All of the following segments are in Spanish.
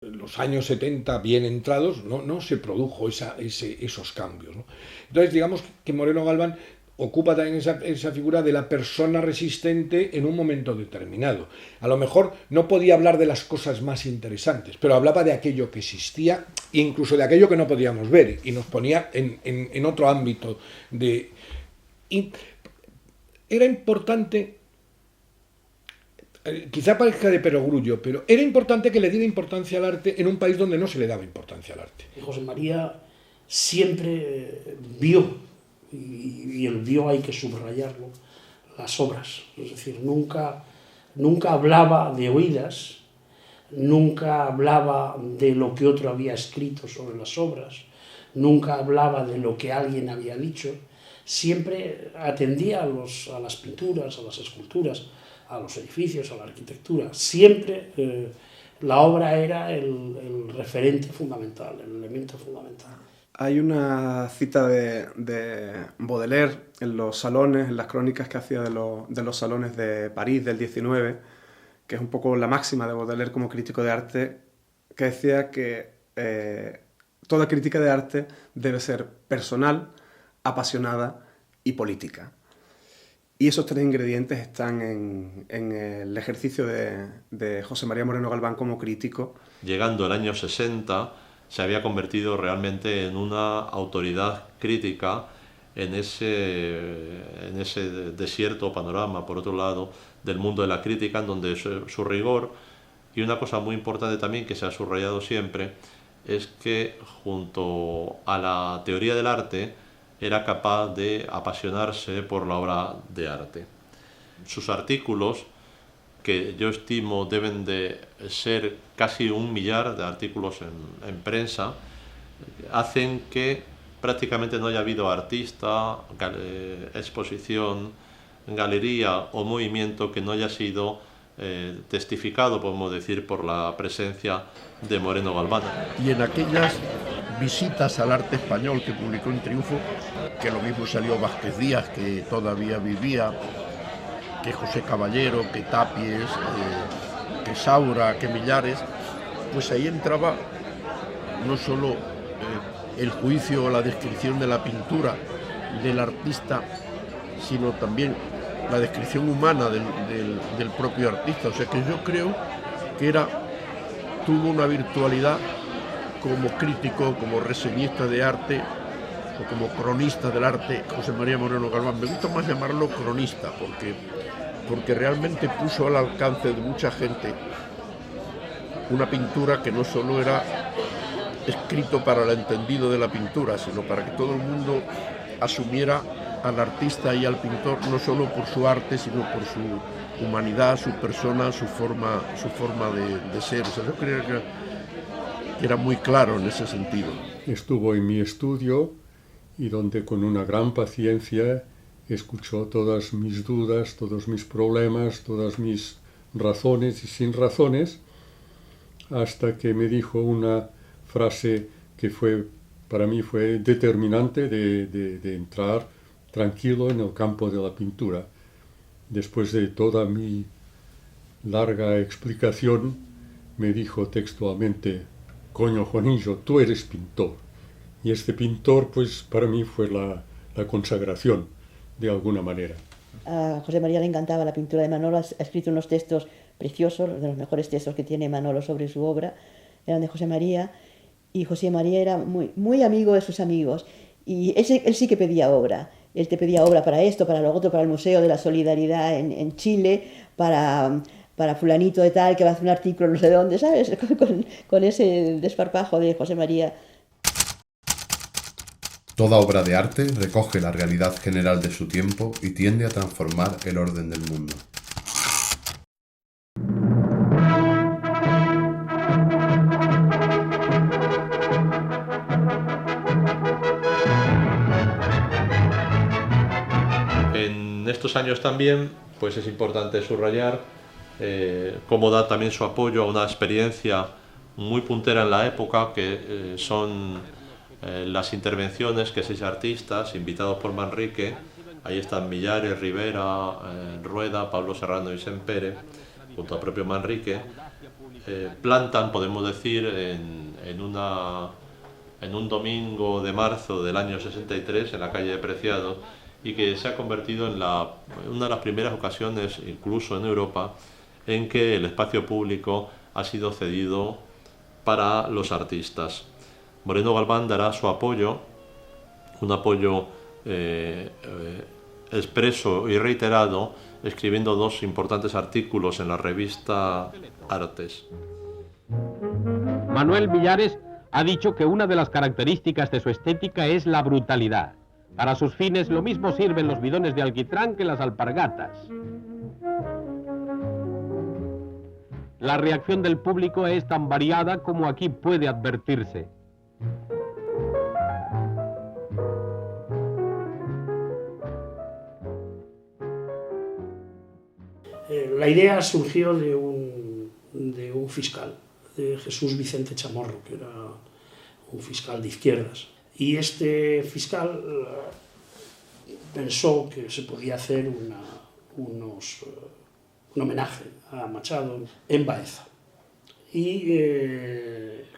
En los años 70 bien entrados, no se produjo esos cambios, ¿no? Entonces, digamos que Moreno Galván ocupa también esa figura de la persona resistente en un momento determinado. A lo mejor no podía hablar de las cosas más interesantes, pero hablaba de aquello que existía, incluso de aquello que no podíamos ver, y nos ponía en otro ámbito de... Y era importante, quizá parezca de perogrullo, pero era importante que le diera importancia al arte en un país donde no se le daba importancia al arte. José María siempre vio, y el vio hay que subrayarlo, las obras. Es decir, nunca hablaba de oídas, nunca hablaba de lo que otro había escrito sobre las obras, nunca hablaba de lo que alguien había dicho, siempre atendía a las pinturas, a las esculturas, a los edificios, a la arquitectura. Siempre la obra era el referente fundamental, el elemento fundamental. Hay una cita de Baudelaire en los salones, en las crónicas que hacía de los salones de París del 19, que es un poco la máxima de Baudelaire como crítico de arte, que decía que toda crítica de arte debe ser personal, apasionada y política. Y esos tres ingredientes están en el ejercicio de José María Moreno Galván como crítico. Llegando el año 60, se había convertido realmente en una autoridad crítica en ese desierto panorama, por otro lado, del mundo de la crítica, en donde su rigor, y una cosa muy importante también que se ha subrayado siempre, es que junto a la teoría del arte, era capaz de apasionarse por la obra de arte. Sus artículos, que yo estimo deben de ser casi 1 millar de artículos en prensa, hacen que prácticamente no haya habido artista, exposición, galería o movimiento que no haya sido testificado, podemos decir, por la presencia de Moreno Galván. Y en aquellas visitas al arte español que publicó en Triunfo, que lo mismo salió Vázquez Díaz, que todavía vivía, que José Caballero, que Tapies, que Saura, que Millares, pues ahí entraba no solo el juicio o la descripción de la pintura del artista, sino también la descripción humana del propio artista. O sea que yo creo que tuvo una virtualidad como crítico, como reseñista de arte o como cronista del arte, José María Moreno Galván. Me gusta más llamarlo cronista porque realmente puso al alcance de mucha gente una pintura que no solo era escrito para el entendido de la pintura, sino para que todo el mundo asumiera al artista y al pintor no solo por su arte, sino por su humanidad, su persona, su forma de ser. O sea, yo creo que era muy claro en ese sentido. Estuvo en mi estudio y donde con una gran paciencia escuchó todas mis dudas, todos mis problemas, todas mis razones y sin razones, hasta que me dijo una frase que para mí fue determinante de entrar tranquilo en el campo de la pintura. Después de toda mi larga explicación, me dijo textualmente: coño, Juanillo, tú eres pintor. Y este pintor, pues para mí fue la consagración, de alguna manera. A José María le encantaba la pintura de Manolo, ha escrito unos textos preciosos, de los mejores textos que tiene Manolo sobre su obra, eran de José María, y José María era muy, muy amigo de sus amigos, y él sí que pedía obra. Él te pedía obra para esto, para lo otro, para el Museo de la Solidaridad en Chile, para fulanito de tal, que va a hacer un artículo no sé dónde, ¿sabes? Con ese desparpajo de José María. Toda obra de arte recoge la realidad general de su tiempo y tiende a transformar el orden del mundo. En estos años también, pues es importante subrayar cómo da también su apoyo a una experiencia muy puntera en la época, que son las intervenciones que 6 artistas invitados por Manrique, ahí están Millares, Rivera, Rueda, Pablo Serrano y Sempere, junto al propio Manrique, plantan, podemos decir, en un domingo de marzo del año 63 en la calle de Preciados, y que se ha convertido en una de las primeras ocasiones, incluso en Europa, en que el espacio público ha sido cedido para los artistas. Moreno Galván dará su apoyo, un apoyo expreso y reiterado, escribiendo 2 importantes artículos en la revista Artes. Manuel Millares ha dicho que una de las características de su estética es la brutalidad. Para sus fines lo mismo sirven los bidones de alquitrán que las alpargatas. La reacción del público es tan variada como aquí puede advertirse. La idea surgió de un fiscal, de Jesús Vicente Chamorro, que era un fiscal de izquierdas. Y este fiscal pensó que se podía hacer un homenaje a Machado en Baeza. Y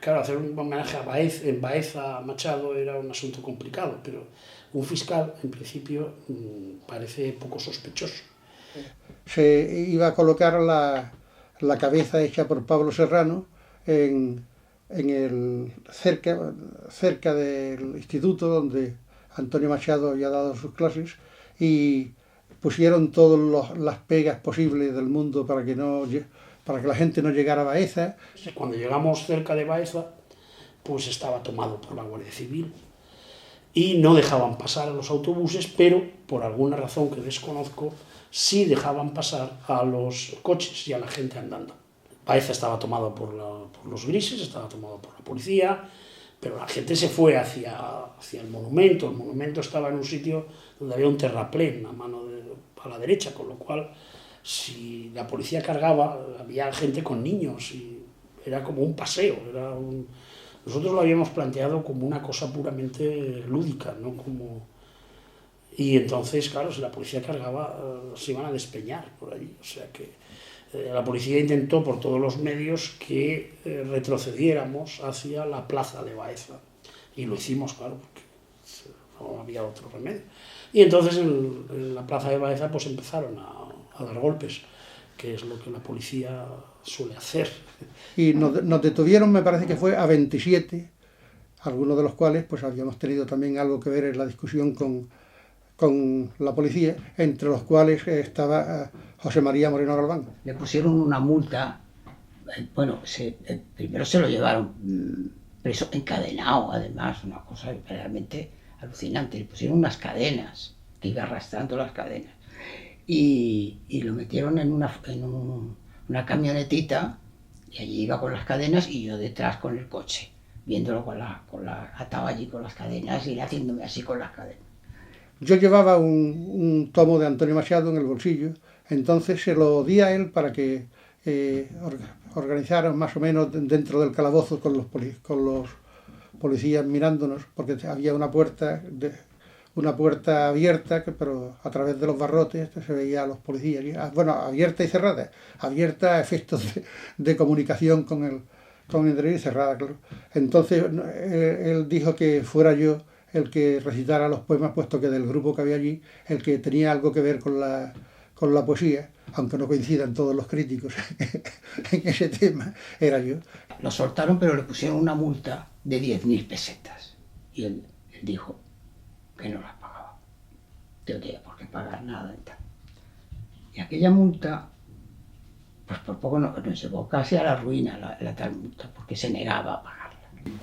claro, hacer un homenaje en Baeza a Machado era un asunto complicado, pero un fiscal, en principio, parece poco sospechoso. Se iba a colocar la cabeza hecha por Pablo Serrano cerca del instituto donde Antonio Machado había dado sus clases, y pusieron todas las pegas posibles del mundo para que la gente no llegara a Baeza. Cuando llegamos cerca de Baeza, pues estaba tomado por la Guardia Civil y no dejaban pasar a los autobuses, pero por alguna razón que desconozco, sí dejaban pasar a los coches y a la gente andando. Baeza estaba tomado por los grises, estaba tomado por la policía, pero la gente se fue hacia el monumento. El monumento estaba en un sitio donde había un terraplén a la derecha, con lo cual, si la policía cargaba, había gente con niños y era como un paseo. Nosotros lo habíamos planteado como una cosa puramente lúdica, ¿no? Y entonces, claro, si la policía cargaba, se iban a despeñar por allí. O sea que la policía intentó por todos los medios que retrocediéramos hacia la plaza de Baeza. Y lo hicimos, claro, porque no había otro remedio. Y entonces en la plaza de Baeza pues empezaron a dar golpes, que es lo que la policía suele hacer. Y nos detuvieron, me parece que fue a 27, algunos de los cuales pues habíamos tenido también algo que ver en la discusión con la policía, entre los cuales estaba José María Moreno Galván. Le pusieron una multa, bueno, primero se lo llevaron preso, encadenado, además, una cosa realmente alucinante. Le pusieron unas cadenas, que iba arrastrando las cadenas, y lo metieron en una camionetita, y allí iba con las cadenas y yo detrás con el coche, viéndolo atado allí con las cadenas y haciéndome así con las cadenas. Yo llevaba un tomo de Antonio Machado en el bolsillo, entonces se lo di a él para que organizaran más o menos dentro del calabozo con los policías mirándonos, porque había una puerta abierta, pero a través de los barrotes se veía a los policías, bueno, abierta y cerrada, abierta a efectos de comunicación con el interior y cerrada, claro. Entonces él dijo que fuera yo el que recitara los poemas, puesto que del grupo que había allí, el que tenía algo que ver con la poesía, aunque no coincidan todos los críticos en ese tema, era yo. Lo soltaron, pero le pusieron una multa de 10.000 pesetas. Y él dijo que no las pagaba, que no tenía por qué pagar nada y tal. Y aquella multa, pues por poco nos llevó casi a la ruina la tal multa, porque se negaba a pagarla.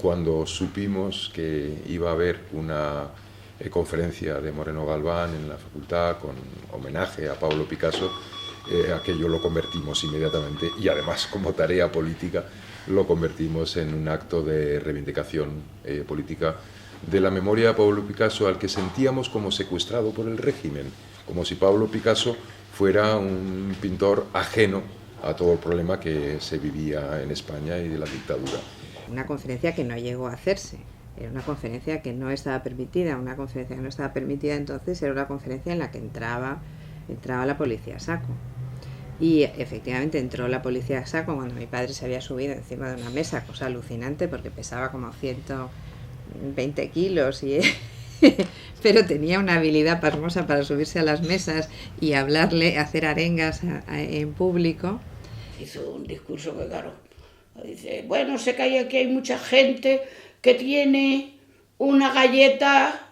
Cuando supimos que iba a haber una conferencia de Moreno Galván en la facultad con homenaje a Pablo Picasso, aquello lo convertimos inmediatamente, y además como tarea política lo convertimos en un acto de reivindicación política de la memoria de Pablo Picasso, al que sentíamos como secuestrado por el régimen, como si Pablo Picasso fuera un pintor ajeno a todo el problema que se vivía en España y de la dictadura. Una conferencia que no llegó a hacerse, era una conferencia que no estaba permitida, entonces era una conferencia en la que entraba la policía a saco. Y efectivamente entró la policía a saco cuando mi padre se había subido encima de una mesa, cosa alucinante porque pesaba como 120 kilos y pero tenía una habilidad pasmosa para subirse a las mesas y hablarle, hacer arengas en público. Hizo un discurso que, claro, dice, bueno, sé que aquí hay mucha gente que tiene una galleta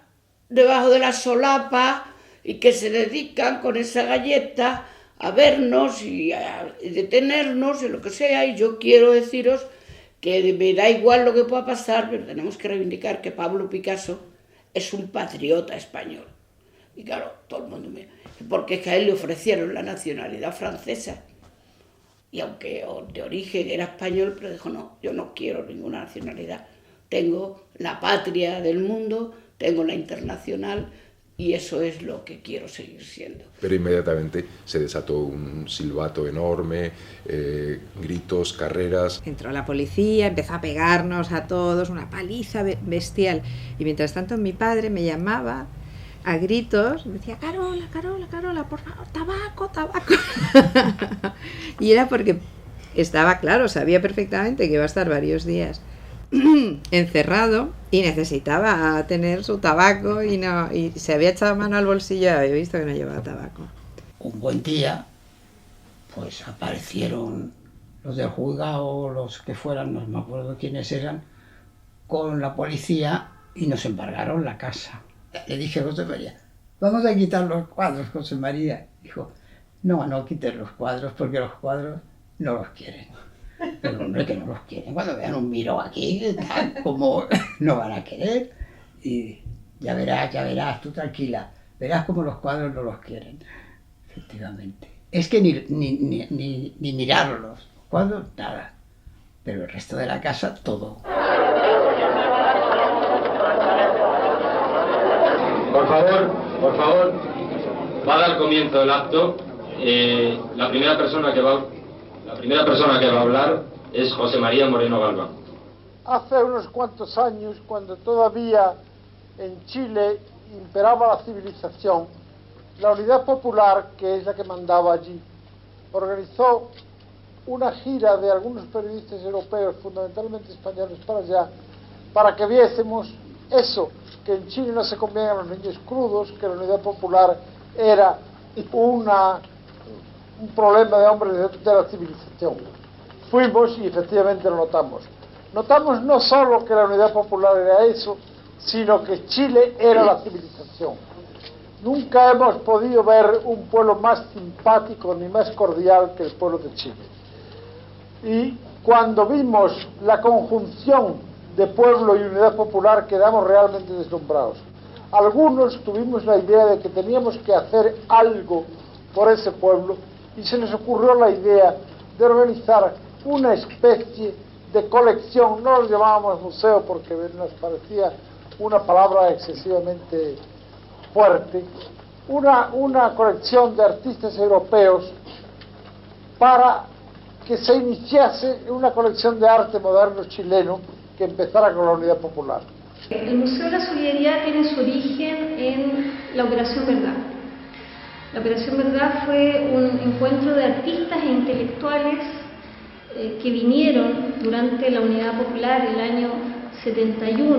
debajo de la solapa y que se dedican con esa galleta a vernos y a detenernos y lo que sea, y yo quiero deciros que me da igual lo que pueda pasar, pero tenemos que reivindicar que Pablo Picasso es un patriota español. Y claro, todo el mundo porque es que a él le ofrecieron la nacionalidad francesa, y aunque de origen era español, pero dijo, no, yo no quiero ninguna nacionalidad, tengo la patria del mundo, tengo la internacional, y eso es lo que quiero seguir siendo. Pero inmediatamente se desató un silbato enorme, gritos, carreras. Entró la policía, empezó a pegarnos a todos, una paliza bestial. Y mientras tanto mi padre me llamaba a gritos, me decía, Carola, Carola, Carola, por favor, tabaco, tabaco. Y era porque estaba claro, sabía perfectamente que iba a estar varios días encerrado y necesitaba tener su tabaco y se había echado mano al bolsillo y había visto que no llevaba tabaco. Un buen día, pues aparecieron los del juzgado, los que fueran, no me acuerdo quiénes eran, con la policía y nos embargaron la casa. Le dije a José María, vamos a quitar los cuadros, José María. Dijo, no quites los cuadros porque los cuadros no los quieren. Pero hombre, que no los quieren. Cuando vean un Miró aquí, tal como no van a querer. Y ya verás, tú tranquila. Verás como los cuadros no los quieren. Efectivamente. Es que ni mirarlos. Los cuadros, nada. Pero el resto de la casa, todo. Por favor, va a dar comienzo el acto. La primera persona que va a hablar es José María Moreno Galván. Hace unos cuantos años, cuando todavía en Chile imperaba la civilización, la Unidad Popular, que es la que mandaba allí, organizó una gira de algunos periodistas europeos, fundamentalmente españoles, para allá, para que viésemos eso, que en Chile no se comían a los niños crudos, que la Unidad Popular era un problema de hombres de la civilización. Fuimos y efectivamente lo notamos. Notamos no solo que la Unidad Popular era eso, sino que Chile era la civilización. Nunca hemos podido ver un pueblo más simpático ni más cordial que el pueblo de Chile. Y cuando vimos la conjunción de pueblo y Unidad Popular quedamos realmente deslumbrados. Algunos tuvimos la idea de que teníamos que hacer algo por ese pueblo y se nos ocurrió la idea de organizar una especie de colección, no lo llamábamos museo porque nos parecía una palabra excesivamente fuerte, una colección de artistas europeos para que se iniciase una colección de arte moderno chileno que empezara con la Unidad Popular. El Museo de la Solidaridad tiene su origen en la Operación Verdad. La Operación Verdad fue un encuentro de artistas e intelectuales que vinieron durante la Unidad Popular el año 71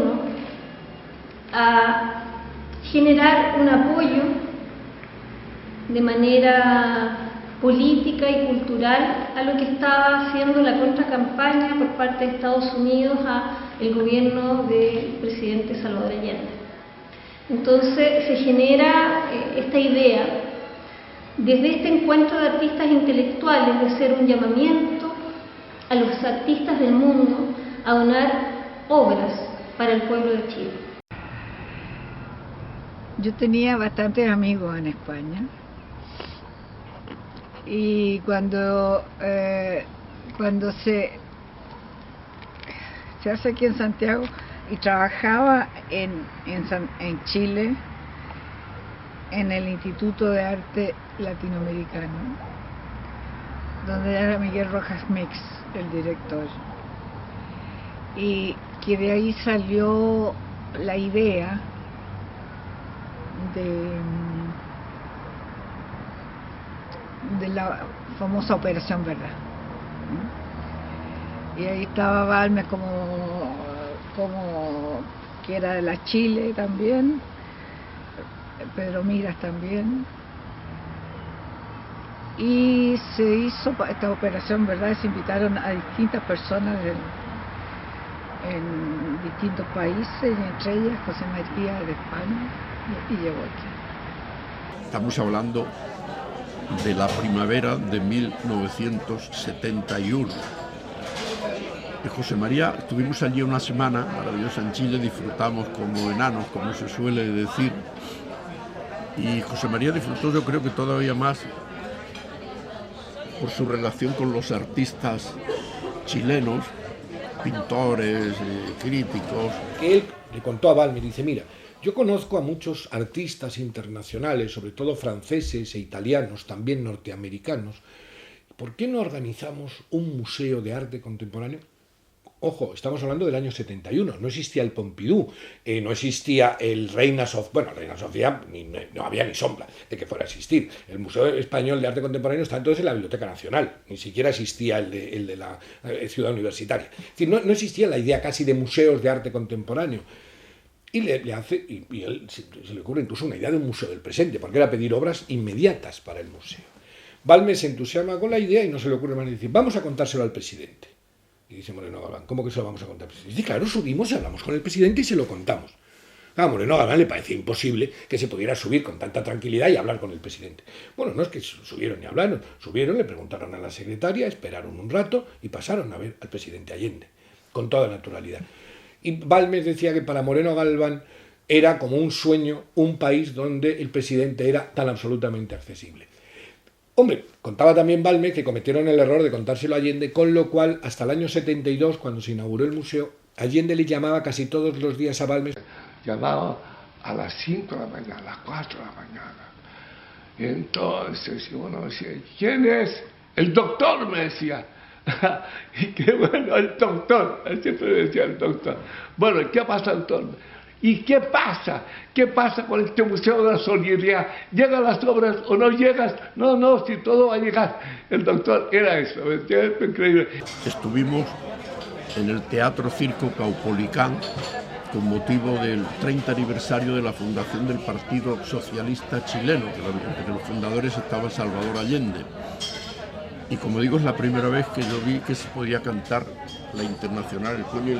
a generar un apoyo de manera política y cultural a lo que estaba haciendo la contracampaña por parte de Estados Unidos al gobierno del presidente Salvador Allende. Entonces se genera esta idea desde este encuentro de artistas intelectuales de ser un llamamiento a los artistas del mundo a donar obras para el pueblo de Chile. Yo tenía bastantes amigos en España y cuando se hace aquí en Santiago y trabajaba en Chile en el Instituto de Arte Latinoamericano, donde era Miguel Rojas Mix el director, y que de ahí salió la idea de la famosa Operación Verdad. Y ahí estaba Balmes como que era de la Chile también, Pedro Miras también. Y se hizo esta Operación Verdad, se invitaron a distintas personas en distintos países, y entre ellas José María de España, y llegó aquí. Estamos hablando de la primavera de 1971. Y José María, estuvimos allí una semana maravillosa en Chile, disfrutamos como enanos, como se suele decir. Y José María disfrutó, yo creo que todavía más, por su relación con los artistas chilenos, pintores, críticos. Él le contó a Balmes, dice, mira, yo conozco a muchos artistas internacionales, sobre todo franceses e italianos, también norteamericanos. ¿Por qué no organizamos un museo de arte contemporáneo? Ojo, estamos hablando del año 71, no existía el Pompidou, no existía el Reina Sofía, bueno, Reina Sofía no había ni sombra de que fuera a existir. El Museo Español de Arte Contemporáneo está entonces en la Biblioteca Nacional, ni siquiera existía el de la Ciudad Universitaria. Es decir, no existía la idea casi de museos de arte contemporáneo. Y le hace, y él se le ocurre incluso una idea de un museo del presente, porque era pedir obras inmediatas para el museo. Balmes se entusiasma con la idea y no se le ocurre más que decir, vamos a contárselo al presidente. Y dice Moreno Galván, ¿cómo que se lo vamos a contar al presidente? Dice, claro, subimos y hablamos con el presidente y se lo contamos. A Moreno Galván le parecía imposible que se pudiera subir con tanta tranquilidad y hablar con el presidente. Bueno, no es que subieron y hablaron, subieron, le preguntaron a la secretaria, esperaron un rato y pasaron a ver al presidente Allende, con toda naturalidad. Y Balmes decía que para Moreno Galván era como un sueño, un país donde el presidente era tan absolutamente accesible. Hombre, contaba también Balmes que cometieron el error de contárselo a Allende, con lo cual, hasta el año 72, cuando se inauguró el museo, Allende le llamaba casi todos los días a Balmes. Llamaba a las 5 de la mañana, a las 4 de la mañana. Y entonces uno decía, ¿quién es? El doctor, me decía. Y qué bueno, el doctor, siempre me decía el doctor. Bueno, ¿qué pasa, doctor? ¿Y qué pasa? ¿Qué pasa con este Museo de la Solidaridad? ¿Llegan las obras o no llegas? No, si todo va a llegar. El doctor era eso, ¿me entiendes? Increíble. Estuvimos en el Teatro Circo Caupolicán con motivo del 30 aniversario de la fundación del Partido Socialista Chileno, que entre los fundadores estaba Salvador Allende. Y como digo, es la primera vez que yo vi que se podía cantar la Internacional, el puño